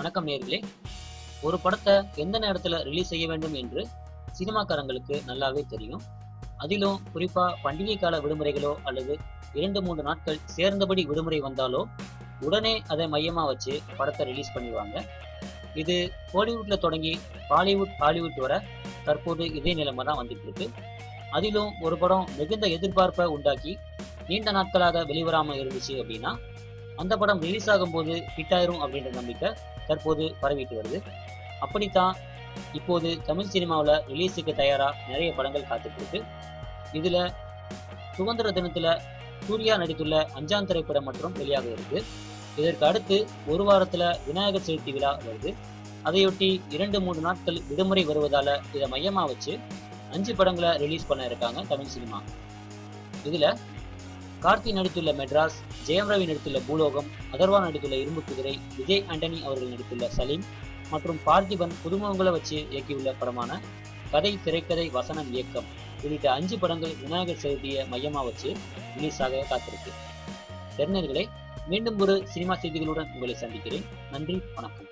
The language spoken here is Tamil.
வணக்கம் நேயர்களே. ஒரு படத்தை எந்த நேரத்துல ரிலீஸ் செய்ய வேண்டும் என்று சினிமாக்காரங்களுக்கு நல்லாவே தெரியும். அதிலும் குறிப்பா பண்டிகை கால விடுமுறைகளோ அல்லது 2-3 நாட்கள் சேர்ந்தபடி விடுமுறை வந்தாலோ உடனே அதை மையமா வச்சு படத்தை ரிலீஸ் பண்ணிடுவாங்க. இது ஹாலிவுட்ல தொடங்கி பாலிவுட், ஹாலிவுட் வர தற்போது இதே நிலைமை தான் வந்துட்டு இருக்கு. அதிலும் ஒரு படம் மிகுந்த எதிர்பார்ப்பை உண்டாக்கி நீண்ட நாட்களாக வெளிவராம இருந்துச்சு அப்படின்னா அந்த படம் ரிலீஸ் ஆகும்போது ஹிட் ஆயிரும் அப்படின்ற நம்பிக்கை தற்போது பரவிட்டு வருது. அப்படித்தான் இப்போது தமிழ் சினிமாவில் ரிலீஸுக்கு தயாரா நிறைய படங்கள் காத்துட்டு இருக்கு. இதுல சுதந்திர தினத்துல சூர்யா நடித்துள்ள 5ஆம் திரைப்படம் மற்றும் வெளியாக இருக்கு. இதற்கு அடுத்து ஒரு வாரத்துல விநாயகர் சதுர்த்தி விழா வருது. அதையொட்டி 2-3 நாட்கள் விடுமுறை வருவதால இதை மையமா வச்சு 5 படங்களை ரிலீஸ் பண்ண இருக்காங்க தமிழ் சினிமா. இதுல கார்த்தி நடித்துள்ள மெட்ராஸ், ஜெயம் ரவி நடித்துள்ள பூலோகம், அதர்வா நடித்துள்ள இரும்பு குதிரை, விஜய் ஆண்டனி அவர்கள் நடித்துள்ள சலீம் மற்றும் பார்த்திபன் புதுமுகங்களை வச்சு இயக்கியுள்ள படமான கதை, திரைக்கதை, வசனம், இயக்கம் உள்ளிட்ட 5 படங்கள் விநாயகர் சதுர்த்தியை மையமா வச்சு ரிலீஸ் ஆக காத்திருக்கு. தெரிந்தவர்களே, மீண்டும் ஒரு சினிமா செய்திகளுடன் உங்களை சந்திக்கிறேன். நன்றி, வணக்கம்.